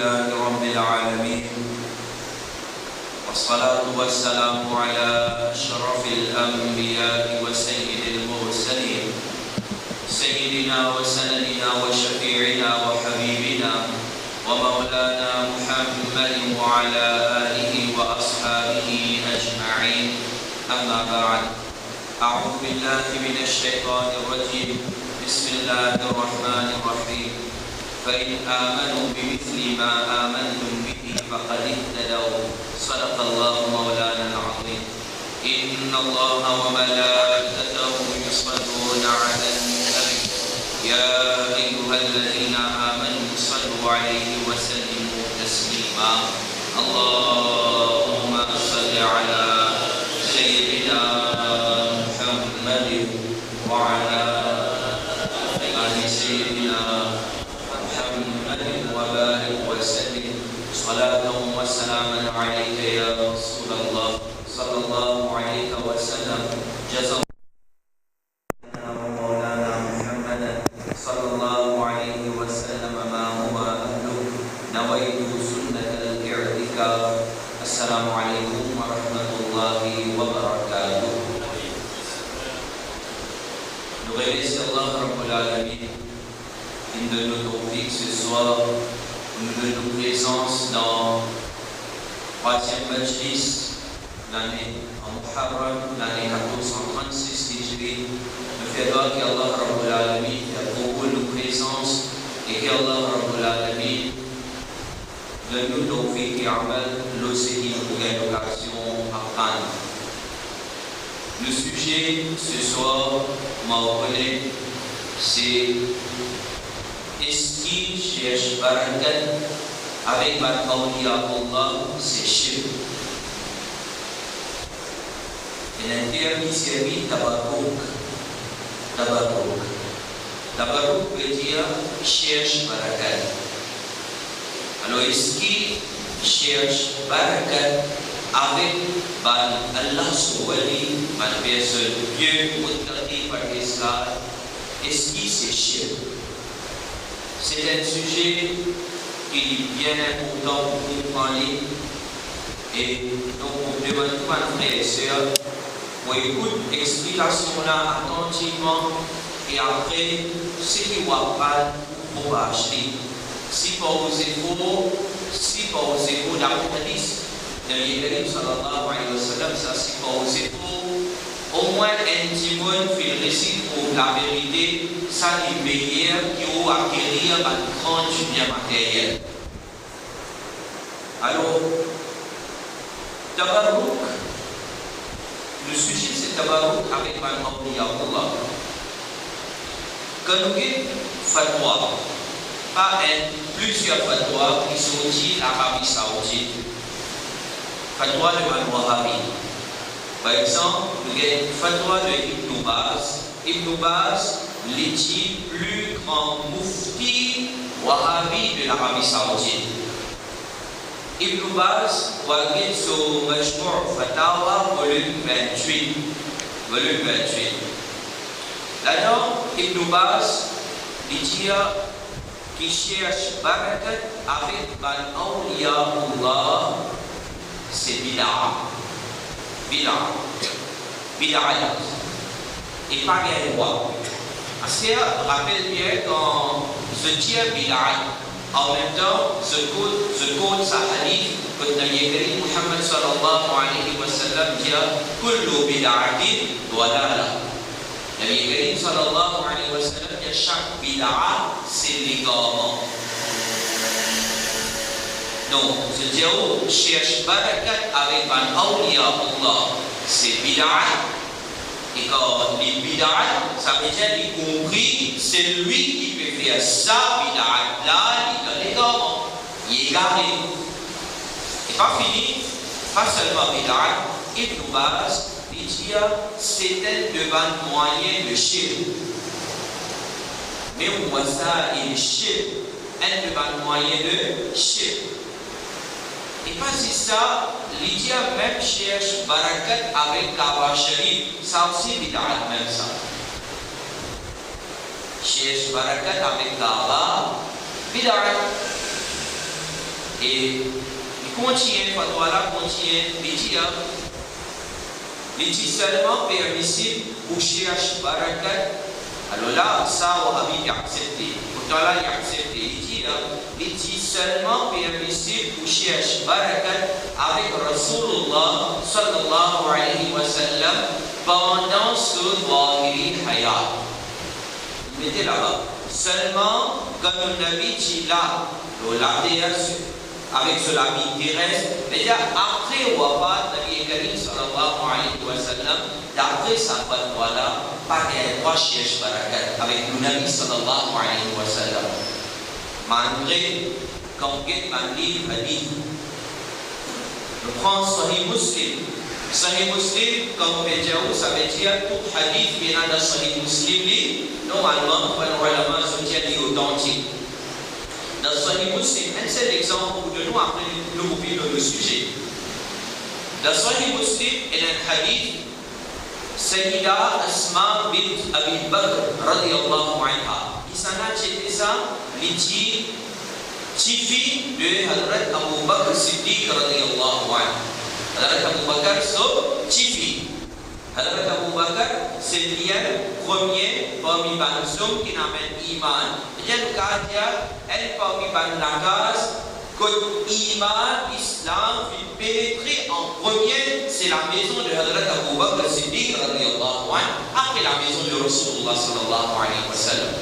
لله رب العالمين والصلاة والسلام على أشرف الأنبياء وسيد المرسلين سيدنا وسندنا وشفيعنا وحبيبنا ومولانا محمد وعلى آله وأصحابه أجمعين أما بعد أعوذ بالله من الشيطان الرجيم بسم الله الرحمن الرحيم فإن آمنوا بمثل ما آمنتم به فقد اهتدوا صدق الله مولانا العظيم إن الله وملائكته يصلون على النبي يا أيها الذين آمنوا صلوا عليه وسلموا تسليما اللهم صل على سيدنا محمد وعلى آل سيدنا محمد وبارك وسلم صلاة وسلاما عليك يا رسول الله صلى الله عليه وسلم جزا مولانا محمد صلى الله عليه وسلم ما هو أهله نويت سنة الاعتكاف السلام عليكم ورحمة الله وبركاته. Nous remercions Allah Rabbul Alamin de nos tawfiq ce soir, de nos présences dans le 3e Majlis l'année en Muharram, l'année 1436 Hijri. Nous faisons qu'Allah Rabbul Alamin a beaucoup de présence et qu'Allah Rabbul Alamin de nous tawfiq et amal l'océan pour une occasion à prendre. Le sujet ce soir, m'appelé, c'est est-ce qu'il cherche barakat avec ma awliya Allah, c'est shirk. Et l'intérieur qui servit tabarruk. Tabarruk veut dire cherche barakat. Alors est-ce qu'il cherche barakat avec Allah Souwali, ma personne Dieu, muttaqi par l'Islam, est-ce qu'il c'est shirk? C'est un sujet qui est bien important pour nous parler. Et donc, on demande à nos frères et sœurs pour écouter l'explication là attentivement et après, ce qui va pas pour acheter. Si pour vous écoutez l'apocalipse de Yéhérim sallallahu alayhi wa sallam, ça c'est pour vous écoutez au moins un timon fait le récit pour la vérité, ça est meilleur qui va acquérir un grand bien matériel. Alors, tabarruk, le sujet c'est tabarruk avec un awliya Allah. Quand nous avons fatwa, pas plusieurs fatwas qui sont dit l'Arabie Saoudite, fatwa de Man Wahhabi. Par exemple, nous avons une fatwa de Ibn Baz. Ibn Baz, l'étit plus grand mufti Wahhabi de l'Arabie Saoudite. Ibn Baz, vous avez sur Majmou' Fatawa, volume 28. Là-dedans, Ibn Baz, il dit qu'il cherche barakat avec un awliya Allah, c'est bid'a. Et pas bien droit. Parce que, rappelle bien, quand je dis bid'a, en même temps, je compte sa hadith que Nabi Karim Muhammad sallallahu alayhi wa sallam dit kullu bid'atin dalala. Nabi Karim sallallahu alayhi wa sallam dit chaque bid'a c'est l'égarement. Donc, je dis cherche barakat avec un awliya Allah, c'est bid'a. Et quand les bid'a, ça veut dire y compris, c'est lui qui peut faire ça, bid'a là, il est dans l'égarement, il est égaré. Et pas fini, pas seulement bid'a, Ibn Baz, il dit c'était devant moyen de shirk. Mais on voit ça, il est shirk, un devant moyen de shirk. Et pas si ça, Lydia même cherche barakat avec Kaaba Sharif, ça aussi bid'a même ça. Cherche barakat avec Kaaba, bid'a. Et il continue, fatwa là continue, il dit seulement permissible pour chercher barakat. Alors là, ça, Wahhabi a accepté. Pourtant là, il a accepté. Il dit seulement permissible pour chercher barakat avec Rasulullah sallallahu alayhi wa sallam pendant ce Zahiri Hayat. Mettez là-bas. Seulement, comme le Nabi dit là, avec ce Nabi terrestre, c'est-à-dire après Wafat, Nabi Karim sallallahu alayhi wa sallam, d'après sa fatwa là, pas qu'elle doit chercher barakat avec le Nabi sallallahu alayhi wa sallam. Malgré quand on lit le hadith, je prends Sahih Muslim. Sahih Muslim, comme on peut dire, ça veut dire tout hadith qui est dans Sahih Muslim, normalement, les ulama sont dit authentique. Dans Sahih Muslim, un seul exemple de nous après nous ouvrir le sujet. Dans Sahih Muslim, il y a un hadith, Sayyida Asma bint Abi Bakr radiyallahu anha. Il s'en a cité ça, l'iti, fille de Hazrat Abu Bakr Siddiq radiyallahu anhu. Hazrat Abu Bakr, so, fille. Hazrat Abu Bakr, c'est le premier parmi les hommes qui n'amènent iman. Il y a une carte, elle parmi la case, que l'iman, l'islam, il pénétrer en premier, c'est la maison de Hazrat Abu Bakr Siddiq radiyallahu anhu, après la maison de Rasulullah sallallahu alayhi wa sallam.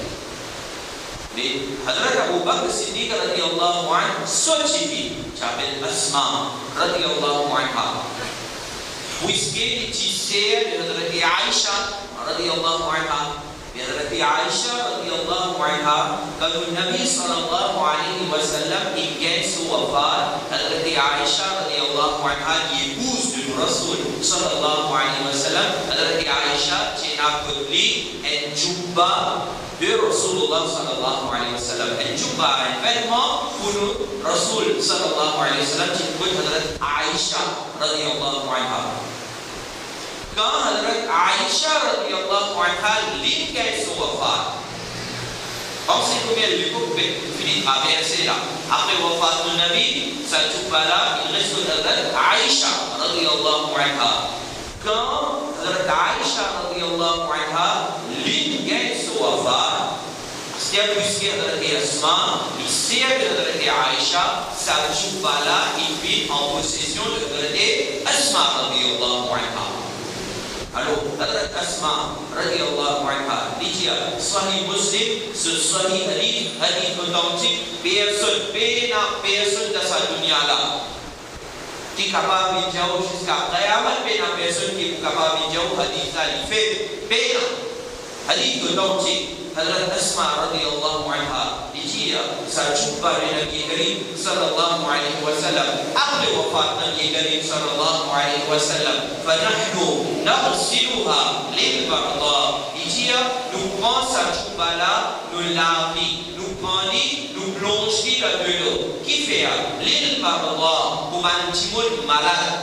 Mais Hazrat Abu Bakr Siddiq radiyallahu anhu, son fille, qui s'appelle Asma radiyallahu anha, puisqu'il est issu de Hazrat Aïcha radiyallahu anha. Hazrat Aïcha radiyallahu anha, quand le Nabi sallallahu alayhi wa sallam il gagne son wafat, Hazrat Aïcha radiyallahu anha, l'épouse du Rasul sallallahu alayhi wa sallam, Hazrat Aïcha tient à côté un jubba de Rasulullah sallallahu alayhi wa sallam. Un jubba, un vêtement pour le Rasul sallallahu alayhi wa sallam, tient à côté Hazrat Aïcha radiyallahu anha. Quand Hazrat Aïcha radiyallahu anha l'ingagne son wafat, pensez combien de coups finit à verser là. Après le wafat du Nabi, ça ne pas là, il reste Hazrat Aïcha radiyallahu anha. Quand Hazrat Aïcha radiyallahu anha l'ingagne son wafat, c'est puisque Hazrat Asma, il sert de Hazrat Aïcha, ça ne pas là, il vit en possession de Hazrat Asma radiyallahu anha. Alors, Hazrat Asma radiyallahu anha, dit Sahih Muslim, ce Sahih hadith authentique, personne dans sa dunya là, qui est capable de dire jusqu'à Qiyamah, personne qui est capable de dire hadith là, il fait hadith authentique. Hazrat Asma radiyallahu anha, dit ça joue par le Nabi Karim sallallahu alayhi wa sallam. Après wafat Nabi Karim sallallahu alayhi wa sallam, فنحن نغسلها للبرضاء. Dit nous prenons sa chouba là, nous lavons, nous prenons, nous plongeons dans de l'eau. Qui fait l'ilbarda pour un petit monde malade.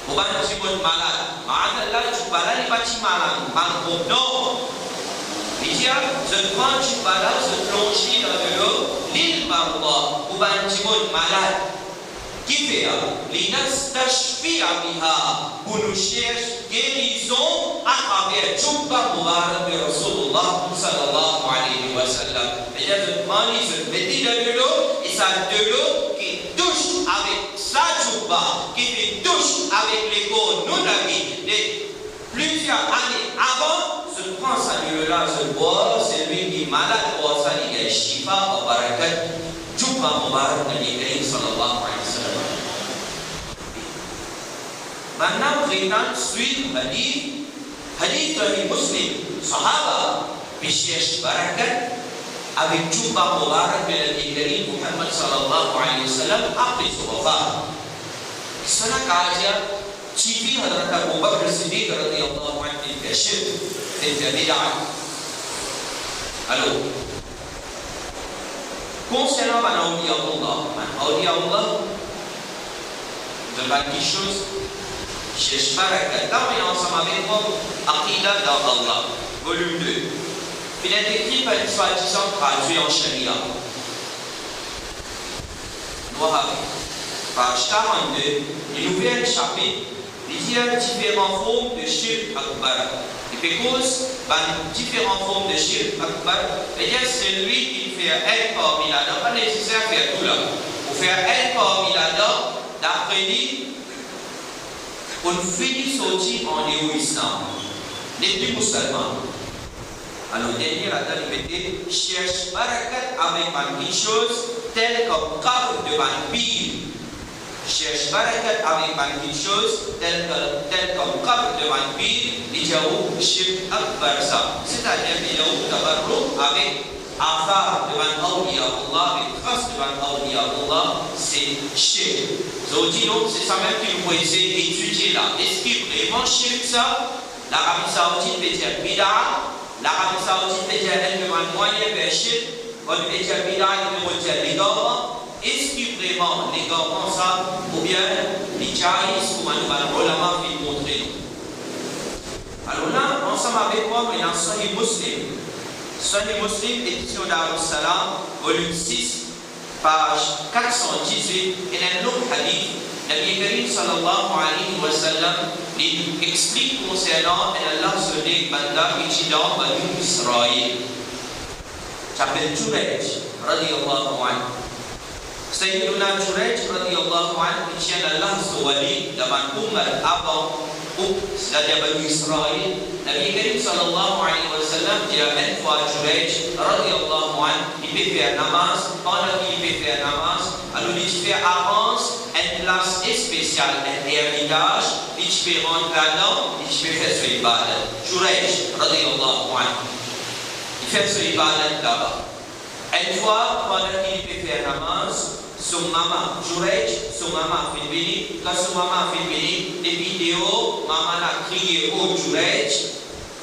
Pour un petit monde malade. Mais là, chouba là, il n'est pas petit malade. Non. Il dit, je prends du balai, je plonge dans de l'eau, l'île Barba, pour un petit monde malade. Qui fait l'inastashfi abiha, pour nous chercher guérison à travers Jubba Mubarak de Rasulullah sallallahu alayhi wa sallam. Et là, je prends, je mets dans de l'eau, et ça de l'eau qui touche avec sa Jubba, qui touche avec les corps non habillés. Plusieurs années avant, je prends ça de là, je bois, c'est lui qui est malade, boit ça, il y a shifa, au barakat, Jubba Mubarak, Nabi Karim sallallahu alayhi wa sallam. Maintenant, prétend suivre hadith de Muslim, Sahaba, qui cherche barakat, avec Jubba Mubarak, Nabi Karim Muhammad sallallahu alayhi wa sallam, après son wafat. Cela kaya Cipi Hazrat Abu Bakr Siddiq radiyallahu anhu fait shirk, fait bid'ah. Alors, concernant Awliya Allah, de la petite chose, cherche barakat. Là, on est ensemble avec moi, Aqidah dans Allah, volume 2. Il est écrit par une soi-disant traduit en Sharia. page 42, il ouvre un chapitre, il y a différentes formes de shirk akbar. Et because différentes formes de shirk akbar, c'est-à-dire celui qui fait un parmi là-dedans, pas nécessaire de faire tout là. Pour faire un parmi là-dedans, d'après lui, on finit sortir en néo-islam. Les plus musulmans. Alors, dernier là-dedans, il mettait cherche barakat avec une chose telle comme cadre de une pile. Cherche barakat avec une chose telle comme cadre de une pile. Il y a où shirk akbar ça. C'est-à-dire qu'il y a où tabarruk avec affaire devant awliya Allah, avec trace devant awliya Allah, c'est shirk. Donc, c'est ça même qu'il faut essayer d'étudier là. Est-ce qu'il vraiment shirk ça? L'Arabie Saoudite peut dire bid'a. L'Arabie Saoudite peut dire un moyen vers shirk. On peut dire bid'a, on peut dire l'égarement. Est-ce que vraiment l'égarement ça? Ou bien les jaïs, comme nous allons ulama fait montrer. Alors là, ensemble avec moi, il y a un Sahih Muslim. Sahih Muslim, édition Dar es-Salam, volume 6, page 418, et un autre hadith. Nabi Karim sallallahu alayhi wa sallam, il explique concernant Allah sonné Banda Ichidam Banu Israël. S'appelle Jurej, radiyallahu anhu. Sayyiduna Jurej, radiyallahu anhu, il tient Allah Zawali devant Umar avant, c'est-à-dire Banu Israël. Nabi Karim sallallahu alayhi wa sallam dit à une fois Jurej, radiyallahu anhu, il peut faire namaz, pendant qu'il peut faire namaz, alors il fait avance une place spéciale, un héritage, il peut rentrer là-dedans, il peut faire ce ibadat. Jurej, radiyallahu anhu, il fait ce ibadat là-bas. Une fois, pendant qu'il peut faire namaz, son maman, Jurej, son maman fait venir, quand son maman fait venir, des vidéos, maman a crié au Jurej.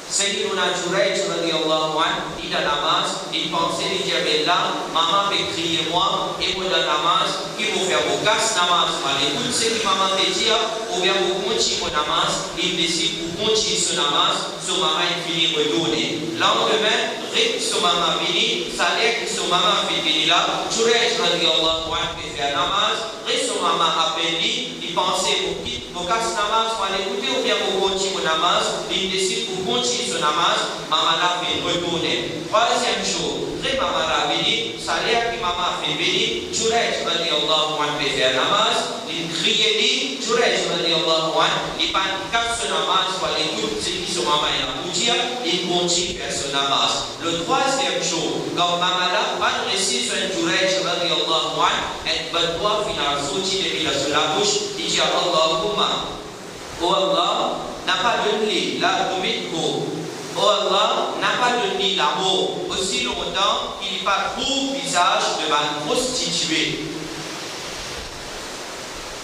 Sayyiduna Jurej, radiyallahu anhu, il a namaz, il pensait, il dit, là, maman peut crier moi, et moi dans namaz, il faut faire vos casses namaz. Mais écoute ce que maman te dit, ou bien vous continuez mon namaz, il décide pour continuer ce namaz, son maman il finit de redonner. Lendemain, son maman finit, ça a l'air que son maman fait venir là, Jurej, radiyallahu anhu, peut faire namaz, son maman appelle lui, il pensait, vos casses namaz, pour l'écouter, ou bien vous continuez mon namaz, il décide pour continuer ce namaz, maman l'a fait retourner. Troisième chose, maman l'a béni, ça a l'air que maman fait béni, Jurej radiyallahu anhu fait faire namaz, il criait, Jurej radiyallahu anhu, il pas quatre ce namaz, pour l'écouter ce qui son maman a pour dire, il continue faire ce namaz. Le troisième chose, quand maman l'a pas réussi sur un Jurej radiyallahu anhu, elle doit finir sortir depuis la bouche, il dit Allahumma, oh Allah, n'a pas donné la domingo. Oh Allah, n'a pas donné l'amour aussi longtemps qu'il n'y a pas trop visage devant une prostituée.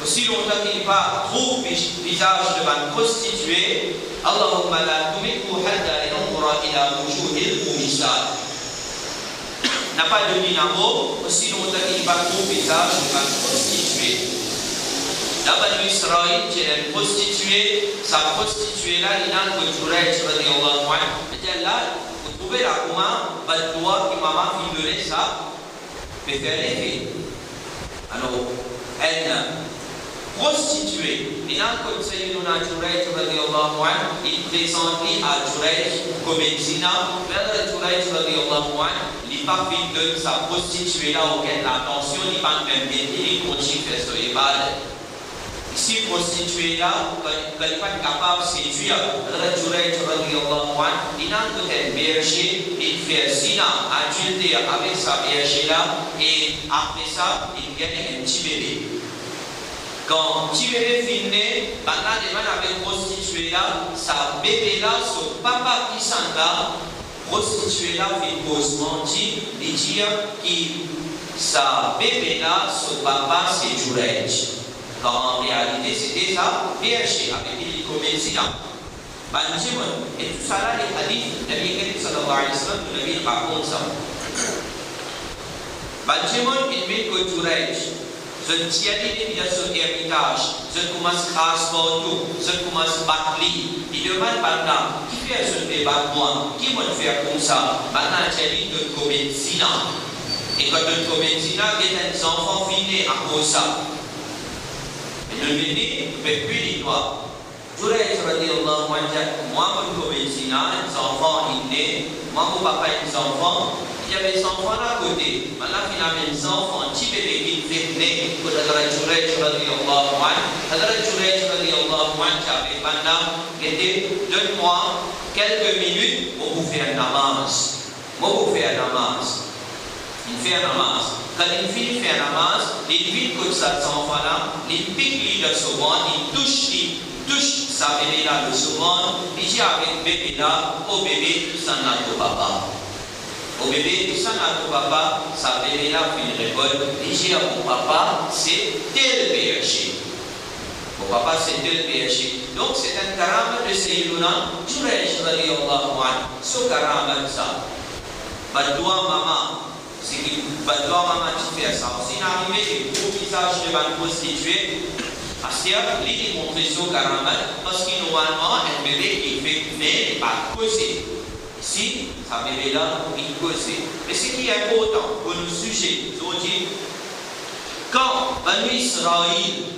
Aussi longtemps qu'il n'y a pas trop visage devant une prostituée, Allahumma la domingo hatta yanzura ila wujuhil mumisat. N'a pas donné l'amour aussi longtemps qu'il n'y a pas trop visage devant une prostituée. Dans Banu Israël, qui est une prostituée, sa prostituée-là, il a un Jurej, radiyallahu anhu. C'est-à-dire là, vous trouvez la comment, votre doigt qui maman qui donnait ça, peut faire l'effet. Alors, une prostituée, il a un conseil de Jurej, radiyallahu anhu, il présente à Jurej comme une zina, vers Jurej, radiyallahu anhu, il n'a pas fait de sa prostituée-là auquel l'attention, il n'a pas même bien dit, il continue à faire ce ibadat. Si prostituée là, quand il n'est pas capable de séduire, Jurej radiyallahu anhu, il a un berger, il fait zina, adultère avec sa berger là, et après ça, il gagne un petit bébé. Quand le petit bébé finit, maintenant, il va avec prostituée là, sa bébé là, son papa qui s'en va, prostituée là, fait cause mentir, il dit que sa bébé là, son papa, c'est Jurej. Quand en réalité c'était ça, berger avec les commerçants. Et tout ça là, les hadiths, Nabi Karim sallallahu alayhi wa sallam, le Nabi raconte ça. Benjamin, il met que Jurej, je tiens les biens sur héritage, je commence à transporter, je commence à battre. Il demande maintenant, qui fait ce débat moi, qui va faire comme ça? Maintenant, j'ai dit de commerçants. Et quand on commence, il y a des enfants finés à cause de ça. Et le béni, ne peut plus les doigts. Jurayj radiyallahu anhu, moi, mon commissaire, les enfants, ils naissent, moi, mon papa, les enfants, il y avait des enfants à côté. Maintenant, il y avait des enfants, un petit bébé qui venait, pour Jurayj radiyallahu anhu. Jurayj radiyallahu anhu, avait pendant, donne-moi quelques minutes pour vous faire namaz. Moi, vous faire namaz. Il fait un namaz. Quand il finit de faire un namaz, il vit comme ça, cet enfant-là, il pique le souvent, il touche sa bébé là le souvent, il dit avec bébé là, au bébé, tout ça n'a pas papa. Au bébé, tout ça n'a pas papa, sa bébé là fait une révolte, il dit à mon papa, c'est tel péché. Mon papa, c'est tel péché. Donc, c'est un karama de Sayyiduna Jurayj radiyallahu anhu. Ce karama, ça. Badoua maman. C'est qu'il va devoir maman qui fait ça. S'il arrive des gros visages de ma prostituée, Asya, il montre son karamat parce que normalement, un bébé qui fait n'est pas causé. Ici, sa bébé là, il causé. Mais ce qui est important pour nos sujets, nous dit, quand Banu Israël,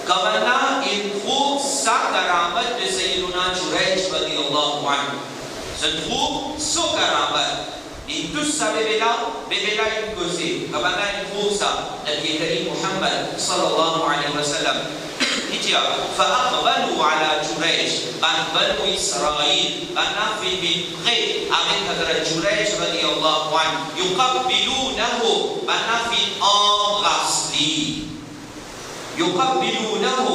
quand maintenant il trouve sa karamat de Sayyiduna Jurayj radiyallahu anhu, se trouve son karamat. Et tout ça, bébé là, il causait. Quand il trouve ça, Nabi Karim Muhammad sallallahu alayhi wa sallam, il dit, فَأَقْبَلُوا عَلَى جُرَيْجٍ بَنُو إِسْرَائِيل بَنَا فِي بِقْرِ avec Hadrat Jurayj radiyallahu anhu, يُقَبِّلُونَهُ بَنَا فِي أَمْغَسْلِي يُقَبِّلُونَهُ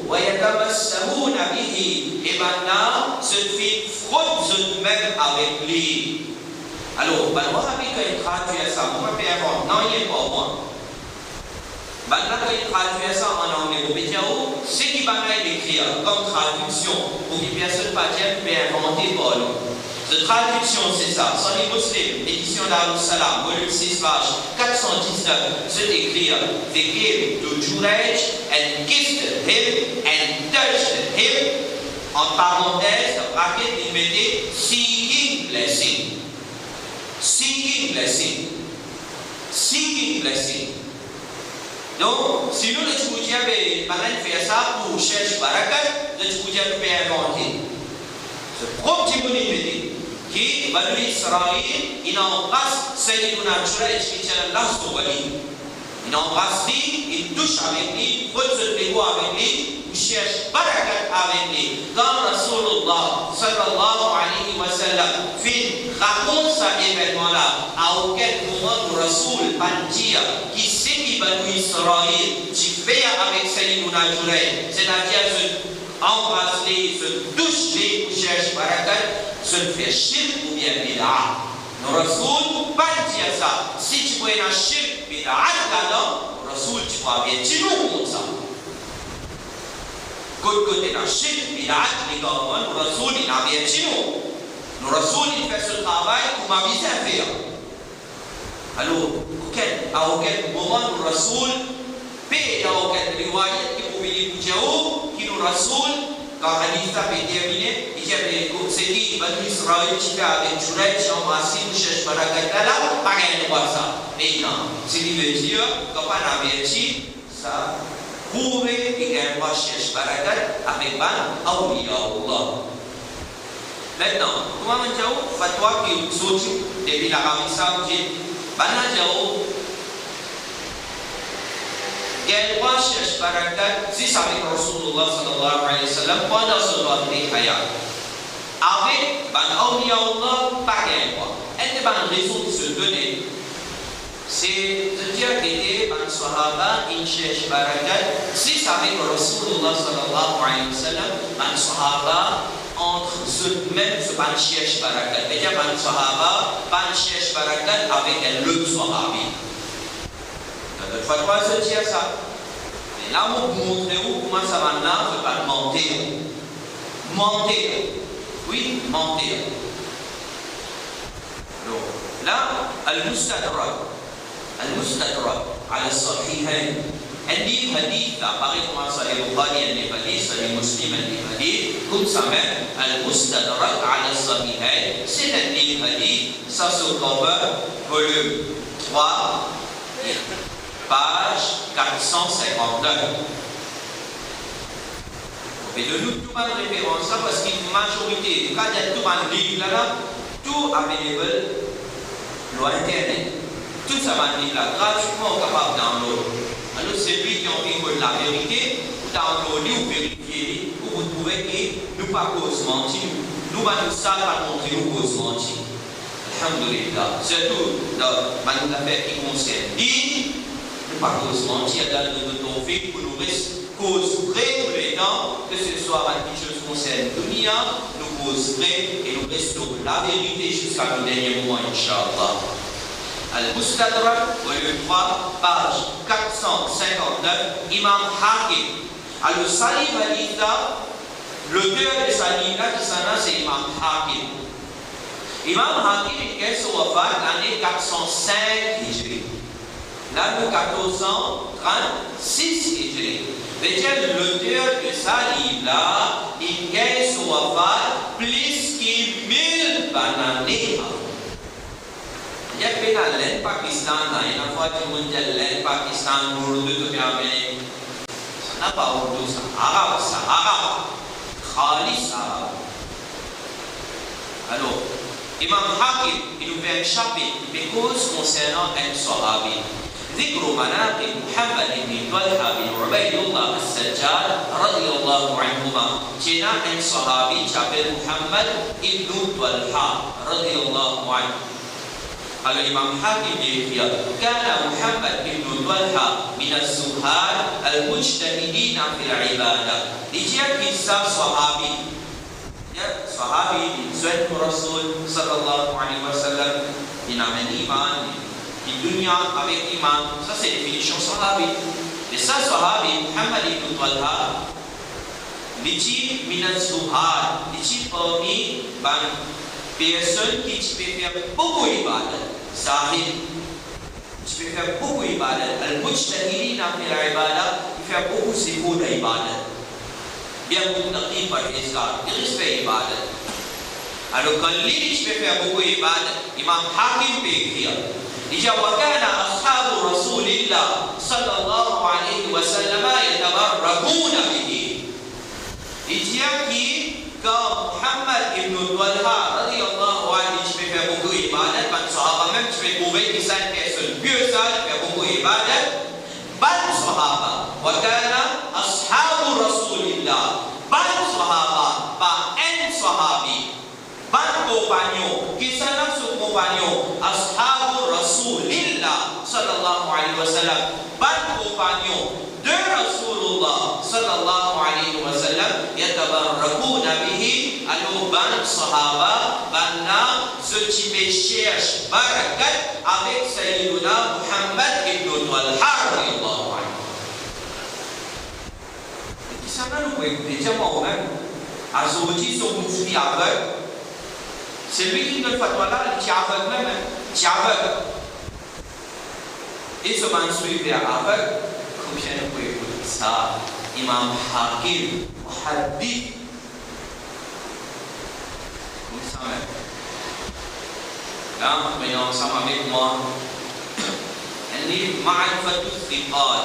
وَيَتَمَسَّهُونَ بِهِ et maintenant, se fait fraude même avec lui. Alors, quand il traduit ça, pourquoi faire non, il n'est pas moi. Quand il traduit ça en anglais, ce qui va écrire comme traduction pour que personne ne peut inventer Paul. Cette traduction, c'est ça. Sahih Muslim, édition d'Al-Salam, volume 6, page 419, c'est écrire they gave to Jurayj and kissed him and touched him. En parenthèse, bracket, il mettait seeking blessing. Seeking blessing. Seeking blessing. Donc, si nous, le Tchoukoudien, fait ça pour chercher barakat, le Tchoukoudien peut inventer. Ce propre Tchoukoudien, qui, Banu Israël, il embrasse Sayyiduna Jurayj qui tient l'as de Wali. Il embrasse lui, il touche avec lui, il pose le dégo avec lui, il cherche barakat avec lui. Quand Rasulullah sallallahu alayhi wa sallam raconte cet événement-là, à auquel moment le Rasul va dire qui c'est qui Banu Israël, qui fait avec Sayyiduna Jurayj, c'est-à-dire se embrasser, se toucher, il cherche barakat, se fait shirk ou bien bid'a. Le Rasul pas dire ça. Si tu vois un shirk bid'a là-dedans, le Rasul tu vois bien, tu nous comme ça. Côté d'un shirk bid'a, les gars, le Rasul il a bien tu nous. Le Rasul il fait ce travail pour m'aviser à faire. Alors, à auquel moment le Rasul paie dans auquel riwayat qui pouvait dire qui le Rasul quand hadith a été terminé, il y avait c'est dit Banu Israël qui fait avec Jurayj en massif cherche barakat là, pas rien de ça. Mais non, ce qui veut dire quand on a averti ça prouve qu'il y a un cherche barakat avec ban awliya Allah. Maintenant, comment on dit fatwa qui sorti depuis l'Arabie Saoudite, bana jao quel roi cherche barakat si c'est avec Rasulullah sallallahu alayhi wa sallam pendant ce temps de hayat. Avec ban awliya Allah, pas quel roi. Elle n'est pas une raison de se donner. C'est de dire que ban sahaba, il cherche barakat si c'est avec Rasulullah sallallahu alayhi wa sallam, ban sahaba entre ceux même ce ban cherche barakat. C'est-à-dire ban sahaba, ban cherche barakat avec un le sahabi. Il faut se dire ça. Mais là, vous montrez comment ça va là, c'est pas mentir. Mentir. Oui, mentir. Donc, là, Al-Mustadrak, على الصحيحين. عندي حديث apparaît comment ça est Bukhari, un hadith, c'est Muslim, un hadith, comme ça même, Al-Mustadrak على الصحيحين. C'est un hadith, ça se trouve volume 3, page 459. Et de nous, tout mal référence là, parce qu'une majorité, en tout cas, il y a tout mal livre là, tout available sur Internet. Tout ça va livre là, gratuitement capable d'enlever. Alors, c'est lui qui a envie de la vérité, vous downloadez ou vérifiez, ou vous trouvez que nous pas cause mentir, nous ne nous savons pas montrer nous cause mentir. Alhamdulillah. Surtout dans les affaires qui concernent l'île, nous pas cause mentir dans notre tawfiq pour nous rester cause vraie tous les temps, que ce soit à quelque chose qui concerne Dunia, nous cause vraie et nous restons la vérité jusqu'à le dernier moment, Inch'Allah. Al-Mustadrak, volume 3, page 459, Imam Hakim. Alors, Salih Haditha, l'auteur de Salih qui s'en a, c'est Imam Hakim. Imam Hakim est sur wafat l'année 405 Hijri. L'année 1436 Hijri. C'est-à-dire, l'auteur de Salih là, il est sur wafat plus que 1000 années avant. Il y a plein de l'Inde Pakistan, il y a une fois que l'Inde Pakistan, l'Urdu, tout bien, ça n'a pas Urdu, ça arabe, Khalis arabe. Alors, Imam Hakim, il nous fait un chapitre, mais cause concernant un sahabi. ذكر مناقب محمد بن طلحة بن عبيد الله السجاد رضي الله عنهما. جنا un sahabi qui s'appelle Muhammad ibn Talha رضي الله عنه. Alors Imam Hakim dit كان محمد بن طلحة من الزهاد المجتهدين في العبادة. Dia kisah sahabi. Ya, sahabi Zuhair Rasul sallallahu alaihi wasallam il a un iman di dunia avec iman. Ça c'est définition sahabi. Et ça sahabi Muhammad ibn Talha dit min az-zuhad, dit parmi personnes qui peuvent faire beaucoup d'ibadat. Zahid, tu peux faire beaucoup d'ibadat. Al-Mujtahidina fi al-ibadah, il fait beaucoup d'efforts d'ibadat. Bien beaucoup de par l'Islam, il respecte l'ibadat. Alors quand lui, tu peux faire beaucoup d'ibadat, Imam Hakim peut écrire. Il dit وكان أصحاب رسول الله صلى الله عليه وسلم يتبركون به. Il dit que quand Muhammad ibn Talha radiyallahu anhu tu peux faire beaucoup d'ibadat, ban sahaba même tu peux trouver que c'est une personne pieuse qui fait beaucoup d'ibadat. Ban sahaba وكان أصحاب رسول الله ban sahaba pas un sahabi ban compagnon qui sont là ce compagnon أصحاب رسول الله صلى الله عليه وسلم ban compagnon de Rasulullah sallallahu alayhi wa sallam yatabarrakuna bihi. Alors ban sahaba banna ce qui me cherche barakat avec Sayyiduna Muhammad ibn Talha radiyallahu anhu. Qui ça va nous écouter dire moi-même à Zodi son mufti aveugle, c'est lui qui donne fatwa là, il est aveugle même, il est aveugle. Et ce man suivi aveugle. Combien de fois écoute ça, Imam Hakim, Hadith, comme ça même. Là, maintenant, ensemble avec moi, un livre, Ma'rifatul Thiqat.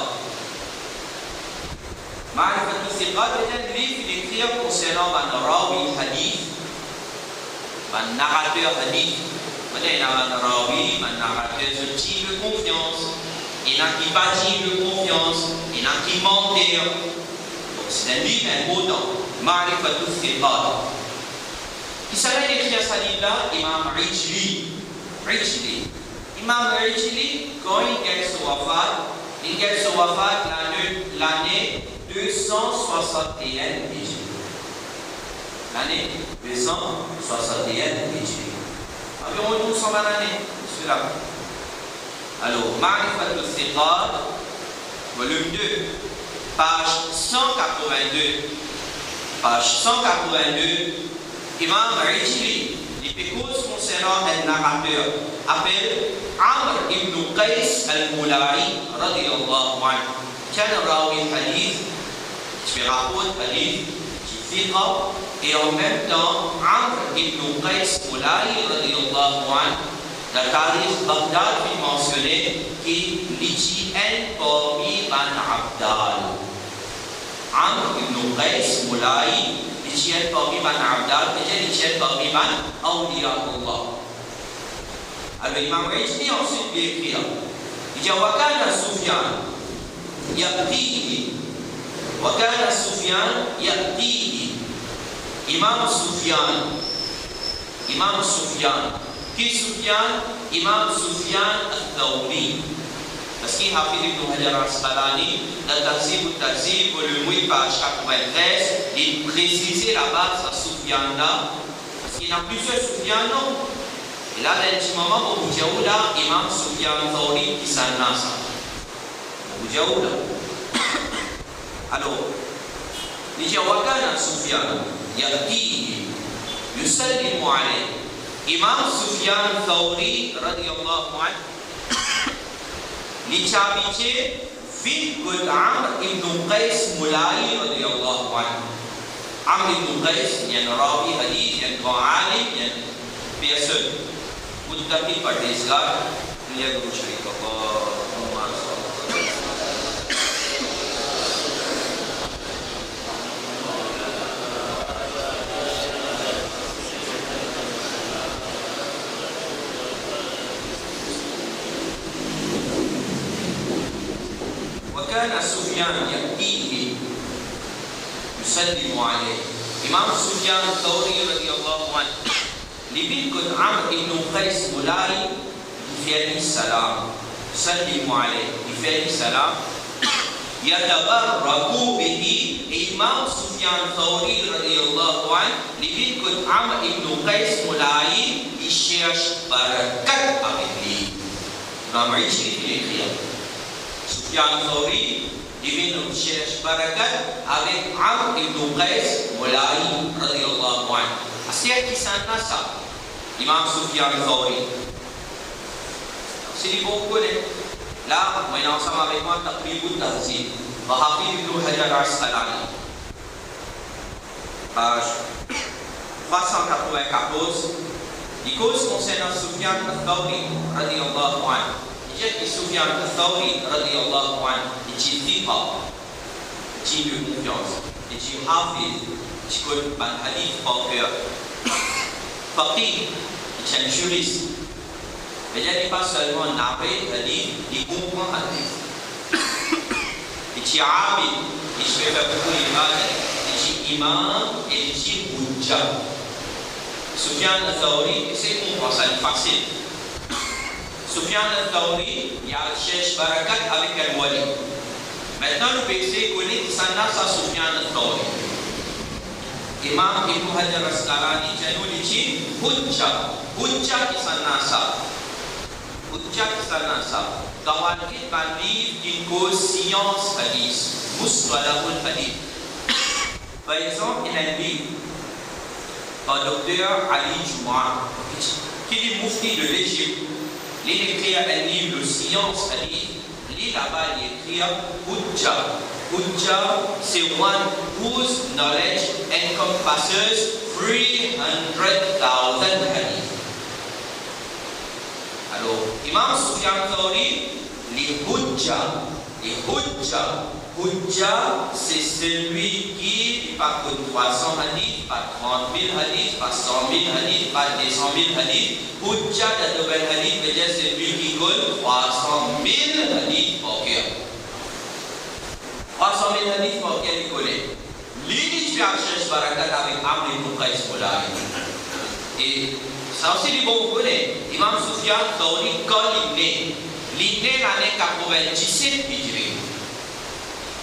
Ma'rifatul Thiqat est un livre qui écrit concernant un rawi hadith, un narrateur hadith. Peut-être il y a un rawi, un narrateur de type de confiance. Il y en a qui pas de confiance, il y en a qui mentent. Donc c'est un livre important, Ma'rifatul Thiqat. Qui s'appelle écrit à ce livre-là, Imam Ijli. Imam Ijli, quand il gagne son wafat l'année 261 Hijri. L'année 261 Hijri. Environ 220 années, celui-là. Alors, Ma'rifatul Thiqat, volume 2, page 182. Page 182, Imam Ijli, les pécos concernant un narrateur, appelle Amr ibn Qais al-Mulari, radiyallahu anhu. Quel rawi hadith, qui raconte hadith, qui thiqa, et en même temps, Amr ibn Qais al-Mulari, radiyallahu anhu, la tarikh Baghdad qui mentionnait qui l'Ichi en parmi ban Abdal. Amr ibn Qais Moulay, l'Ichi en parmi ban Abdal, et l'Ichi en parmi ban Awliyaullah. Alors Imam Ijli ensuite lui écrit, il dit Wakana Sufyan yaqtihi, Wakana Sufyan yaqtihi. Imam Sufyan, qui Sufyan? Imam Sufyan al-Thawri. Parce qu'il a fait Ibn Hajar al-Asqalani, dans Tahzib volume 8, page 93, il précisait la base à Sufyan là, parce qu'il y a plusieurs Sufyan, non? Et là, dans un petit moment, au bout de là, Imam Sufyan al-Thawri qui s'en a ça. Au bout de là. Alors, il dit Wakana Sufyan yaqtihi yusallimu alayhi. Imam Sufyan Thawri radiyallahu anhu l'Ichabiche vite que Amr ibn Qais Moulay radiyallahu anhu. Amr ibn Qais, il y a un ravi hadith, il y a un grand alim, il y a une personne muttaqi par des gars, il y a Guru Sharif Allah. وكان سفيان يأتيه يسلم عليه. إمام سفيان الثوري رضي الله عنه لبيت كن عمرو بن قيس مولاي يفعل السلام يسلم عليه يفعل السلام يتبرك به. إمام سفيان الثوري رضي الله عنه لبيت كن عمرو بن قيس مولاي يشيش بركة avec lui. Imam Ijli l'écrit. Sufyan Thawri divine cherche barakat avec Amr ibn Qais Moulay radiyallahu anhu. Asyik kisah nasa Imam Sufyan Thawri. C'est bon connaître. Là, on est ensemble avec moi Taqrib al-Tahzib. Hafiz ibn Hajar al-Asqalani. Page 394. Il cause concernant Sufyan Thawri radiyallahu anhu. Qui Sufyan al-Thawri radiyallahu anhu, il dit thiqa, il dit de confiance, il dit hafiz, il connaît un hadith par cœur. Faqih, il est un juriste. Mais il n'est pas seulement narré hadith, il comprend hadith. Il dit abid, il fait beaucoup d'ibadah, il dit imam et il dit hujja. Sufyan al-Thawri, c'est comprendre ça, c'est facile. Sufyan al-Thawri, il y a cherche barakat avec un wali. Maintenant, le PC connaît qui s'en a sa Sufyan al-Thawri. Imam Ibn Hajar al-Asqalani, il dit hujja, hujja qui s'en a ça. Hujja qui s'en a ça. Dans un livre qui cause science hadith, Mustalahul hadith. Par exemple, il y a un livre par docteur Ali Juma, qui est mufti de l'Égypte. Il écrit un livre de science hadith. Il là-bas, il écrit Hujja. Hujja, c'est one whose knowledge encompasses 300,000 hadith. Alors, Imam Sufyan Thawri, les Hujja, Hujja, c'est celui qui, pas que 300 hadiths, pas 30 000 hadiths, pas 100 000 hadiths, pas 200 000 hadiths. Hujja de nouvel hadith, veut dire celui qui colle 300 000 hadiths par cœur. 300 000 hadiths par cœur, il connaît. L'idée de chercher barakat avec Amr ibn Qais Moulay. Et ça aussi, les bons connaissent. Imam Sufyan Thawri, quand il est né l'année 97 Hijri.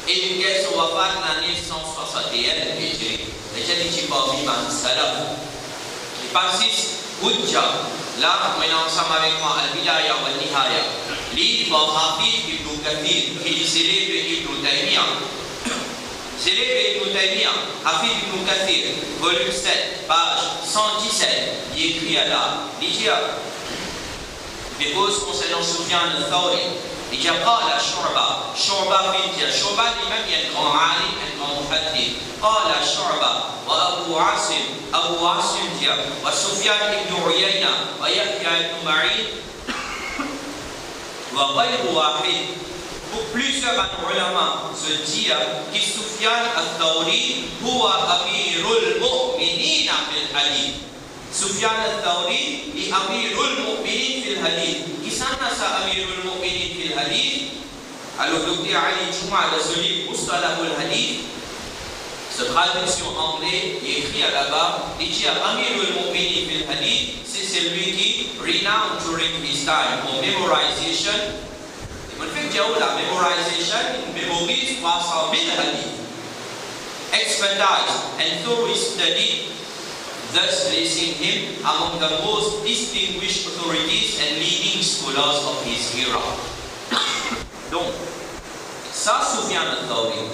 Et il est sur Wafat l'année 161 Hijri. Et j'ai dit parmi man salaf. Il persiste Hujja. Là, on est ensemble avec moi Al-Bidaya wa Nihaya. Livre par Hafiz Ibn Kathir, qui est célèbre Ibn Taymiyyah. Célèbre Ibn Taymiyyah, Hafiz Ibn Kathir, volume 7, page 117. Il écrit là, il dit des causes concernant Sufyan al-Thawri. Il dit قال شعبة بنت شعبة l'imam il y a un grand alim, un grand muhaddith. قال شعبة وأبو Abu Asim dia, wa Sufyan ibn Uyayna, wa Yahya ibn Ma'in, wa ghayru wahid. Plusieurs ulama se disent que Sufyan al-Thawri huwa amirul mu'minin fil hadith. Sufyan al-Thawri est amirul mu'minin fil hadith. Qui s'en a sa amirul mu'minin fil hadith? Alors, le docteur Ali Juma dans ce livre Mustalahul Hadith, cette traduction anglaise est écrite là-bas, il dit amirul mu'minin fil hadith, c'est celui qui renowned during his time for memorization. On fait la memorization, mémorise 300 000 hadiths. Expertise and thorough study, thus placing him among the most distinguished authorities and leading scholars of his era. Donc, ça, Sufyan al-Thawri,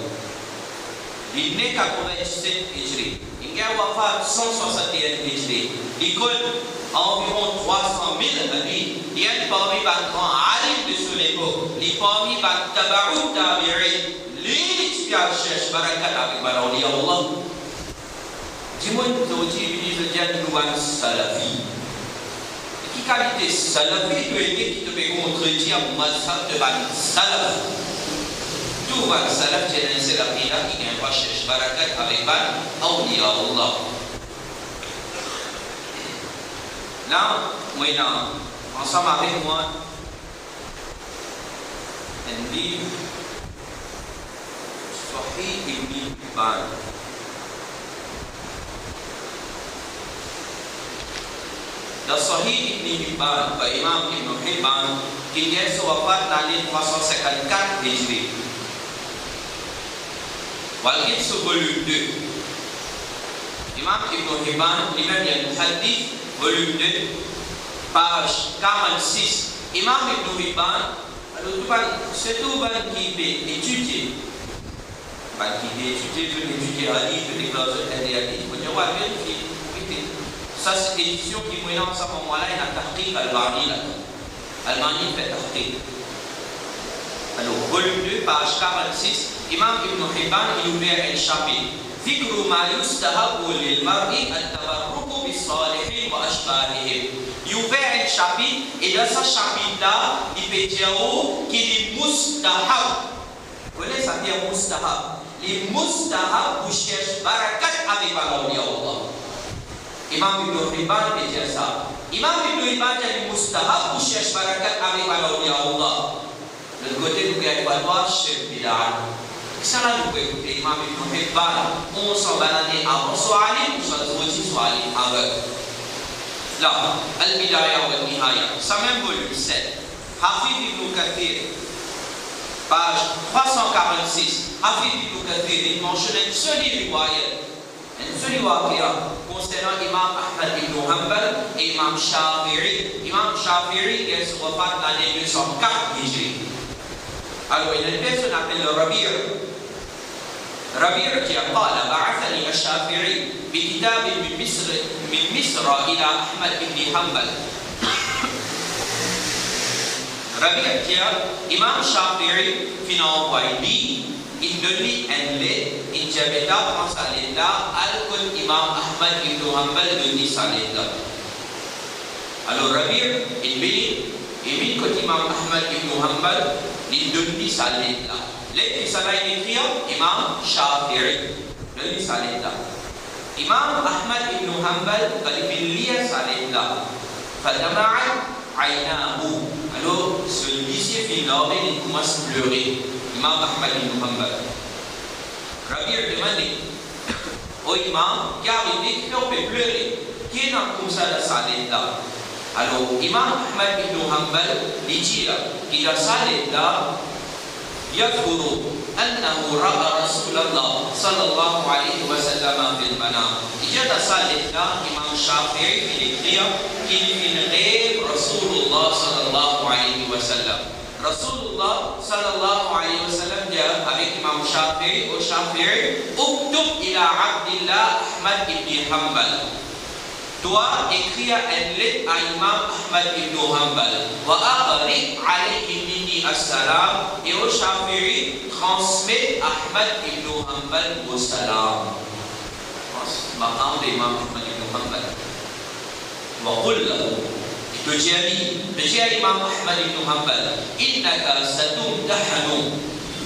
il est né 97 Hijri, il a wafat 161 Hijri, il connaît environ 300 000 hadiths. Il y a parmi les grands alim de son époque, les parmi les tabarout tabi'in, les qui cherchent barakat avec Baroli Allah. Dis-moi, nous disons nous salafi. Qui qualité salafi doit être qui te peut contredire mazhab de ban salaf. Tout ban salaf c'est un salafi là qui vient pas chercher barakat avec ban awliya Allah. Là, maintenant, ensemble avec moi, un livre Sahih Ibn Hibban. Dans Sahih Ibn Hibban, par Imam Ibn Hibban, qui est sur wafat dans l'année 354 Hijri. Walid sur volume 2. Imam Ibn Hibban, lui-même, il y a un hadith, volume 2. Page 46, Imam Ibn Hibban, c'est tout qui est étudié. Qui est étudié hadith, de déclaration des hadiths. On va vérifier. Ça, c'est l'édition qui est dans ce moment-là, il y a un tahqiq al-Bani. Al-Bani fait tahqiq. Alors, volume 2, page 46, Imam Ibn Hibban, il ouvert un chapitre. ذكر ما يستحب للمرء التبرك بالصالحين وأشباههم. Il ouvre un chapitre et dans ce chapitre-là, il peut dire qu'il est mustahab. Vous voyez, ça veut dire mustahab. Les mustahab, vous cherchez barakat avec Allah. Imam Ibn Hibban peut dire ça. Imam Ibn Hibban dit mustahab, vous cherchez barakat avec Allah. Le côté du gars, il va voir chez Bilal. Ça là, nous pouvons écouter Imam Ibn Hibban. On s'en baladait avant soit alim, ou soit alim aveugle. Là, Al-Bidaya wa Al-Nihaya, ça même volume 7. Hafid Ibn Kathir, page 346. Hafid Ibn Kathir, il mentionne une seule riwayat, une seule waqia concernant Imam Ahmad Ibn Hanbal et Imam Shafi'i. Imam Shafi'i est sur wafat l'année 204 Hijri. Alors, il y a une personne appelée Rabi'. ربيع قال بعثني الشافعي بكتاب من مصر إلى أحمد بن حنبل. ربيع إمام الشافعي في نوبايدي إن دني أن لي إن جبتا مسالدا الكل إمام أحمد بن حنبل دني سالدا. Alors Rabi' il dit que Imam Ahmad ibn Hanbal il donni salida. Les salades écrits Imam Shafi'i donni salida. Imam Ahmad ibn Hanbal il lit salida. Fadama'a aynahu. Alors celui-ci finalement il commence à pleurer. Imam Ahmad ibn Hanbal. Rabi' demande au imam car il dit qu'on peut pleurer. Qui est dans comme ça la salida? Alors, Imam Ahmad ibn Hanbal dit qu'il a salé là, yadhkuru annahu ra'a Rasulullah sallallahu alayhi wa sallam fil manam. Il a salé là, Imam Shafi'i il écrit qu'il rêve Rasulullah sallallahu alayhi wa sallam. Rasulullah sallallahu alayhi wa sallam dit avec Imam Shafi'i, au Shafi'i, uktub ila Abdillah Ahmad ibn Hanbal. Toi, écris un lettre à Imam Ahmad ibn Hanbal. Wa aqri alayhi minni as-salam. Et au Shafi'i, transmet Ahmad ibn Hanbal au salam. importance. Maqam d'Imam Ahmad ibn Hanbal. وقل له تجاري Imam Ahmad ibn Hanbal إنك ستمتحن.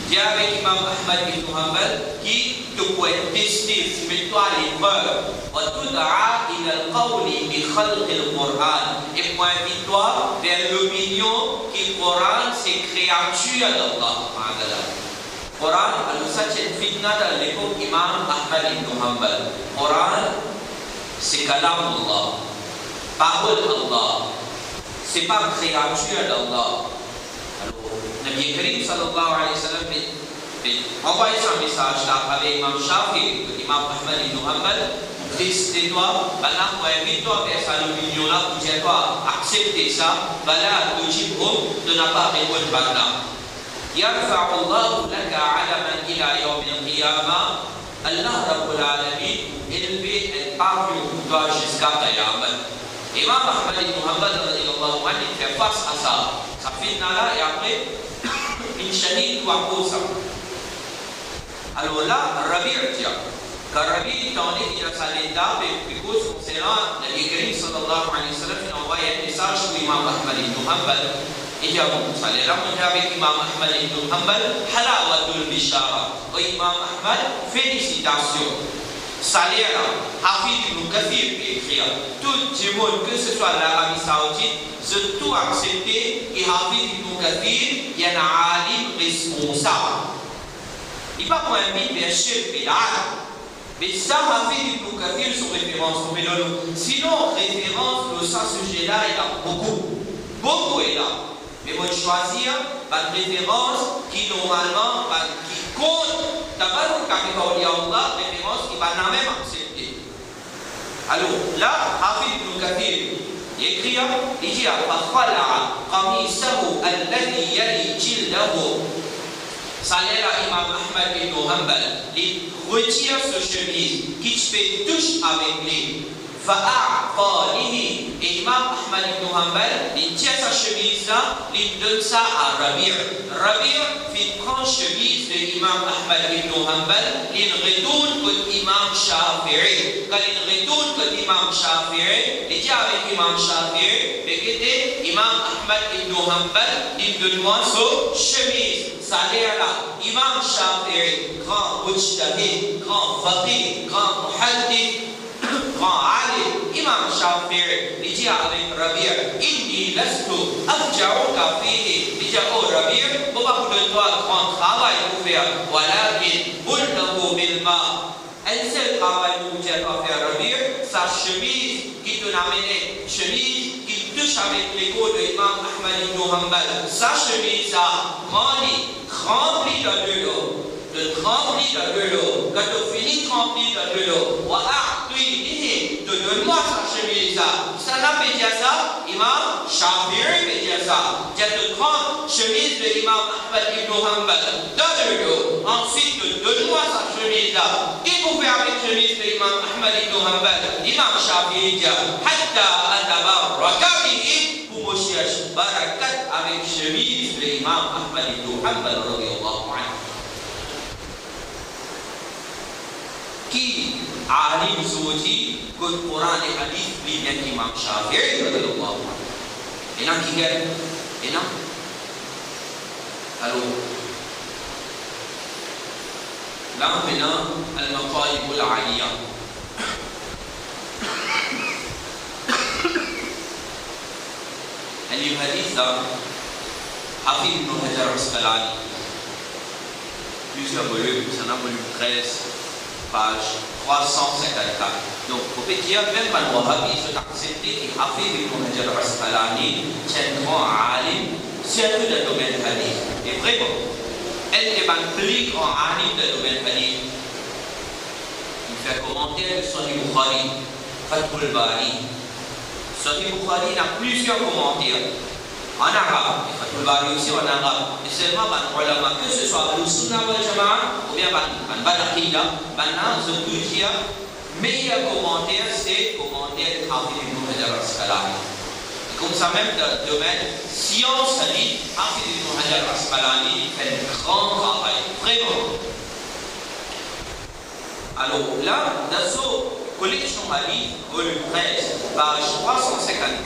Dis avec Imam Ahmad ibn Hanbal qui te pourrait tester, soumet-toi à l'épreuve. وتدعى إلى القول بخلق القرآن. Et pour invite-toi vers l'opinion que le Coran c'est créature d'Allah. Coran, alors ça c'est une fitna dans l'époque Imam Ahmad ibn Hanbal. Coran c'est kalam Allah. Parole d'Allah, ce n'est pas une créature d'Allah. Alors, Nabi Karim sallallahu alayhi wa sallam a envoyé son message là avec Imam Shafi, Imam Ahmad ibn Hanbal, pour tester toi, pour inviter-toi vers sa opinion là, pour dire toi, accepter ça, voilà, le jibhum de ne pas répondre maintenant. يرفع الله لك علما إلى يوم القيامة. Allah Rabbul Alamin élevé un parfum pour toi jusqu'à Qiyamah. Imam Ahmad ibn Hanbal radiyallahu anhu fait face à ça. Ça fait là et après une chaîne ou à cause. Alors là, Rabi' dit que Rabi' étant donné qu'il a sa l'étape et cause concernant Nabi Karim sallallahu alayhi wa sallam, il a envoyé un message pour Imam Ahmad ibn Hanbal. Il dit à vous, ça allait raconter avec Imam Ahmad ibn Hanbal, halawatul bishara. Imam Ahmad, félicitations. Salaire, Hafid ibn Kathir peut écrire. Tout le monde, que ce soit l'Arabie Saoudite, c'est tout accepté. Et Hafid ibn Kathir, il y a un alim responsable. Il ne va pas inviter vers chef pédale. Mais ça, Hafid ibn Kathir, son référence. Sinon, référence, de ça, sujet-là, il y a beaucoup. Beaucoup est là. Mais moi, choisir une référence qui, normalement, qui compte. D'abord, quand il y a une référence qui va même accepter. Alors, là, Hafid ibn Kathir, il écrit, il dit, فَخَلَعَ قَمِيصَهُ الَّذِي يَلِي جِلْدَهُ. Ça l'est là, Imam Ahmad ibn Hanbal, il retire ce chemise qui se fait touche avec lui. فَأَعْقَالِهِ. Et Imam Ahmad ibn Hanbal, il tire sa chemise là, il donne ça à Rabi'. Rabi' fait prendre chemise de Imam Ahmad ibn Hanbal, il retourne contre Imam Shafi'i. Quand il retourne contre Imam Shafi'i, il dit avec Imam Shafi'i, écoutez, Imam Ahmad ibn Hanbal, il donne moi sa chemise. Ça l'air là, Imam Shafi'i, grand mujtahid, grand faqih, grand muhaddith, grand alim, Imam Shafi'i, il dit avec Rabi', inni lastu afja'uka fihi. Il dit, oh Rabi', on va vous donner un grand travail pour faire. Walakin, bulnahu bilma. Un seul travail pour vous dire à faire Rabi', sa chemise qui te l'amène, chemise qui touche avec l'écho de Imam Ahmad ibn Hanbal. Sa chemise a rempli de l'eau. De tremplir dans de l'eau. Quand tu finis de tremplir dans de l'eau, de donne-moi sa chemise. Ça n'a pas dit ça. Imam Shafi'i peut dire ça. Il y a de grandes chemises de Imam Ahmad ibn Hanbal dans de l'eau. Ensuite, donne-moi sa chemise. Qu'est-ce qu'on fait avec la chemise de Imam Ahmad ibn Hanbal? Imam Shafi'i dit Hatta atabarraka bihi. Pour me chercher barakat avec chemise de Imam Ahmad ibn Hanbal radiyallahu anhu. Qui alim Zoji que le Coran et le Hadith vient d'Imam Shafi'i radiyallahu anhu. Et non qui gagne? Et non. Alors, là maintenant, al-maqalib al-aliyah. Le hadith là, Hafid ibn Hajar al-Asqalani. Plusieurs volumes, ça en a volume 13. Page 354. Donc, on peut dire, même pas le Wahhabi, ils ont accepté que Hafid ibn Hajar al-Asqalani tient grand alim, surtout dans le domaine hadith. Et vraiment, elle est un plus grand alim dans le domaine hadith. Il fait commentaire de Sahih Bukhari, Fathul Bari. Sahih Bukhari a plusieurs commentaires. En arabe, Fathul Bari aussi en arabe. Et seulement, ulama, que ce soit le Sunnah wal Jama'a ou bien Bal-Aqida, maintenant, je peux dire, meilleur commentaire, c'est le commentaire de Hafid ibn Hajar al-Asqalani. Comme ça, même dans le domaine science, Hafid ibn Hajar al-Asqalani fait un grand travail, vraiment. Alors là, dans ce collection hadith, volume 13, page 354,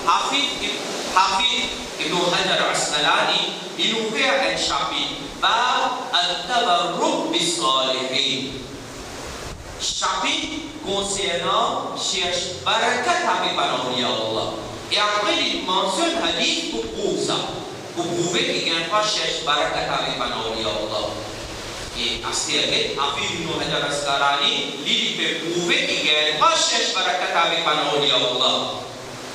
Hafid Ibn Hajar al-Asqalani, il nous fait un chapitre, Bab al-Tabarruk bis-Salihin. Chapitre concernant cherche barakat avec Awliya Allah. Et après, il mentionne hadith pour prouver ça. Pour prouver qu'il n'y a pas cherche barakat avec Awliya Allah. Et à ce qu'il Hafid Ibn Hajar al-Asqalani, il peut prouver qu'il n'y a pas cherche barakat avec Awliya Allah.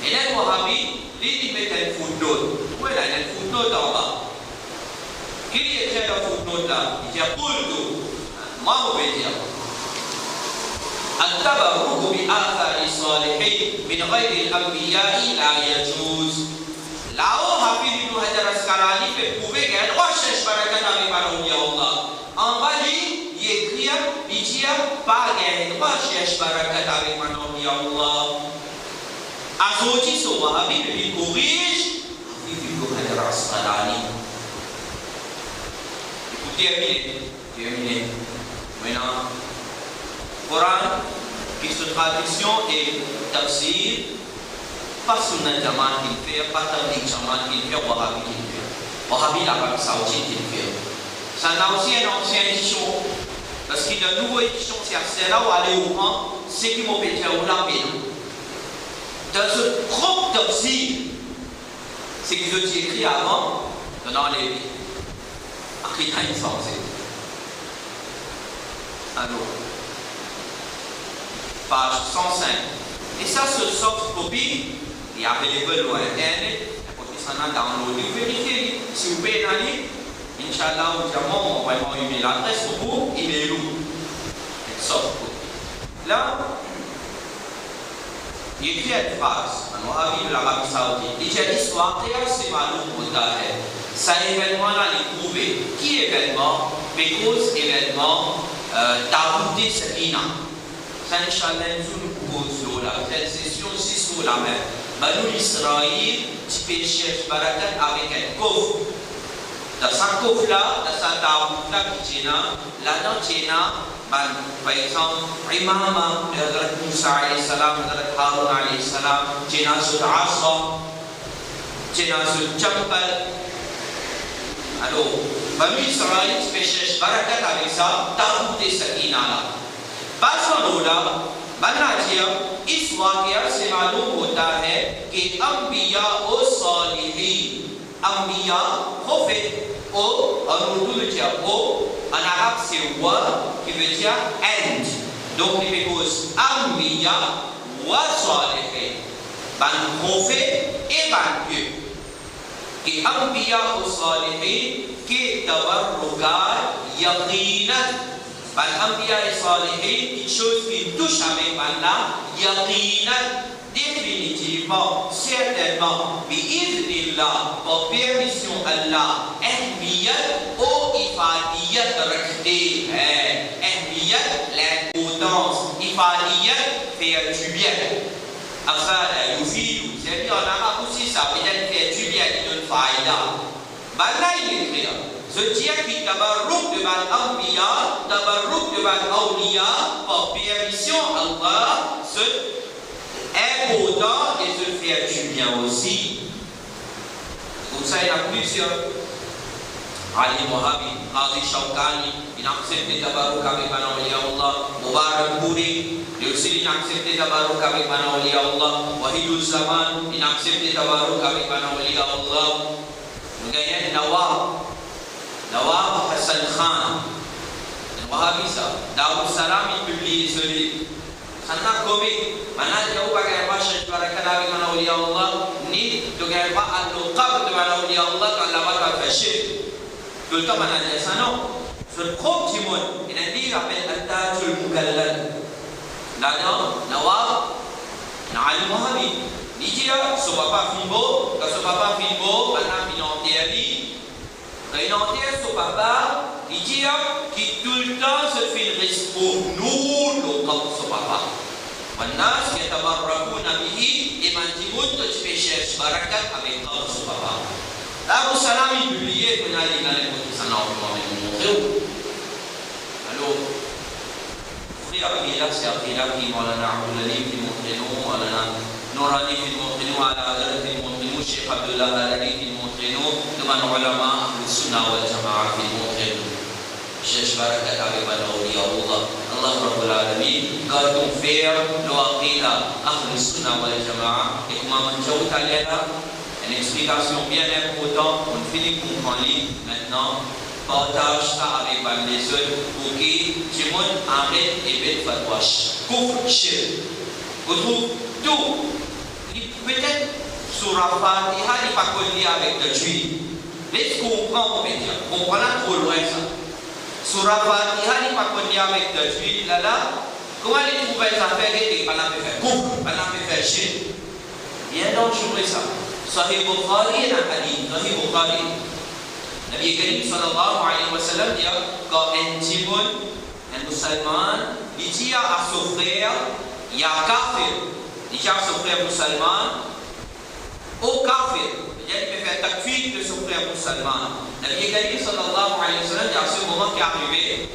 Et là, Wahhabi, il met un footnote. Où est là? Il y a un footnote en bas. Qui est écrit dans le footnote là? Il dit Qultu. Moi, je vais dire. التبرك بآثار الصالحين من غير الأنبياء لا يجوز. Là-haut, Hafid Ibn Hajar al-Asqalani fait prouver qu'il y a une recherche barakat avec Awliya Allah. En bas, il écrit, il dit pas qu'il y a une recherche barakat avec Awliya Allah. Associ ce Wahhabi, il corrige Hafid Ibn Hajar al-Asqalani. Terminé. Maintenant, Coran, qui se traduction et tafsir, pas Sunnah Jamaat qu'il fait, pas Tabligh Jamaat qu'il fait, Wahhabi qu'il fait. Wahhabi l'Arabie Saoudite qu'il fait. Ça a aussi une ancienne édition, parce qu'il y a une nouvelle édition, c'est là où aller au rang, c'est qui m'ont pété au lapin. Dans ce propre tafsir, c'est qu'ils ont écrit avant, dans les livres. Akhirnya ini français. Alors, page 105. Et ça, ce soft copy, il y a available sur Internet. Vous pouvez s'en downloader, vérifier. Si vous payez dans l'île, Inch'Allah, on va envoyer l'adresse pour vous, il est où? Soft copy. Là, il y a une phrase, un Wahhabi de l'Arabie Saoudite. Il dit l'histoire, c'est malou pour Daher. Ça événement-là, il est prouvé. Qui événement? Because événement, Taboudi Sakina. Ça, Inch'Allah, nous proposons là. Cette session, c'est sur la mer. Banu Israël, tu peux chercher barakat avec un coffre. Dans ce coffre-là, dans ce taboud-là, là-dedans, par exemple, Imama, Hazrat Musa alayhi salam, Hazrat Harun alayhi salam, Jinazul Asa, Jinazul Jambal. Alors, Banu Israël, tu peux chercher barakat avec ça, taboud et sakina là. Basmanola, Banadia, histoire qui c'est malum होता है कि अंबिया और सालिहीन, अंबिया prophète ou en urdu veut dire o, en arabe c'est wa qui veut dire and. Donc il pose anbiya wa salihin, ban prophète et ban Dieu. कि अंबिया और सालिहीन के तबर्रुकात यकीनन Bal Anbiya et Salihin, une chose qui touche avec Allah, yaqinan, définitivement, certainement, bi'idhnillah, par permission Allah, ahmiyat ou ifadiyat rakhdé, ahmiyat, l'importance, ifadiyat, faire du bien. Afala yufidu, c'est-à-dire en arabe aussi, ça veut dire faire du bien, il donne faïda. Ben là, il est clair. Ce dire qui tabarruk devant l'Anbiya, tabarruk devant l'Awliya, par permission Allah, c'est important et se faire du bien aussi. Comme ça, il y a plusieurs. Ali Wahhabi, Qadi Shawkani, il a accepté tabarruk avec Awliya Allah, Mubarak Puri, lui aussi il a accepté tabarruk avec Awliya Allah, Wahidul Zaman, il a accepté tabarruk avec Awliya Allah. Nous gagnons Nawab Hassan Khan, Wahhabi ça, Daoud Salam, il publie ce livre. Ça n'a comique. Maintenant, il n'y a pas de chercher barakat avec Awliya Allah, ni de gagner pas à l'oqab de Awliya Allah quand la va faire chier. Tout le temps, on a dit ça, non. C'est le propre Timon. Il a dit, il appelle Al-Tajul Mukallal. Là-dedans, Nawab, Ali Wahhabi. Il dit, ce papa filmo, quand ce papa filmo, maintenant, il en termine. Quand il enterre son papa, il dit qu'il tout le temps se fait le risque pour nous, le camp de son papa. Maintenant, ce qui est à Barrakou Nabihi, et Mantimoun, tu peux chercher barakat avec le camp de son papa. Là, vous salam, il publiait, qu'on a dit, qu'on a dit, qu'on a dit, alors, Après, c'est Aqila qui Maulana Abdoulani qui montre nous, Maulana Nourani qui montre nous, Al-Adar qui montre nous, Cheikh Abdullah Al-Ali qui montre nous, Deman Ulama, Al-Sunnah wal-Jama'a qui montre nous. Cheikh Barakat Abiban Awliya Allah, Allah Rabbul Alamin, quand on fait l'Aqila, Al-Sunnah wal-Jama'a, et comment on joue une explication bien importante, on finit de comprendre maintenant. Partage ça avec les autres pour que tout le monde arrête et mette fatwa. Kouf, shirk. Vous trouvez tout. Peut-être sur la Fatiha, il n'est pas connu avec le juif. Mais ce qu'on comprend, on va dire, on prend là trop loin ça. Sur la Fatiha, il n'est pas connu avec le juif. Là, comment les trouver ça fait que on a fait kouf, on a fait shirk. Bien dangereux ça. Sahih Bukhari et un hadith. Sahih Bukhari. Nabi Karim sallallahu alayhi wa sallam dit quand un timon, un musulman, il dit à son frère, il y a kafir, il dit à son frère musulman, au kafir, il peut faire takfir de son frère musulman. Nabi Karim sallallahu alayhi wa sallam dit à ce moment qui est arrivé,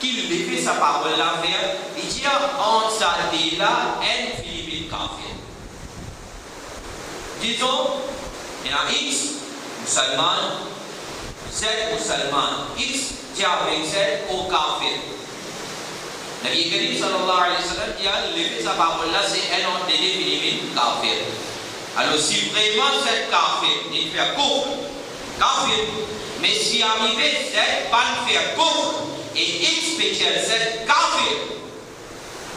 qu'il lui fait sa parole là vers, il dit en sa là, un Philippe kafir. Disons, il y a X musulman. Z musulman, X dit avec Z au kafir. Nabi Karim sallallahu alayhi wa sallam dit lever sa parole là, c'est un nom de Philippe kafir. Alors si vraiment Z kafir, il fait kafir, mais si arrivé Z pas faire kufr et X spécial Z kafir,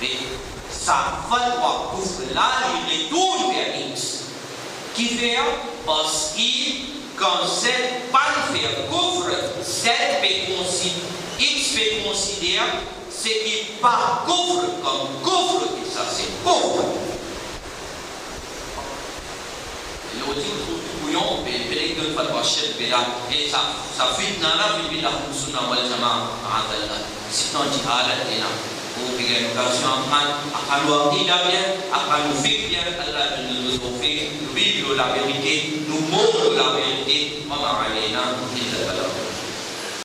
mais sa fatwa kufr là, il retourne vers X. Qui fait parce qu'il quand Z pas faire couvre, X peut considérer ce qui pas couvre comme couvre, et ça c'est couvre. Et on dit tout bouillon, mais peut-être que pas de chef, et ça fait dans la vie de la Sunna wal Jama'a, c'est un djihad et là. Pour que l'occasion à nous dire bien, à nous faire bien, Allah nous offre, nous vivre la vérité, nous mourons la vérité, Mama Alena,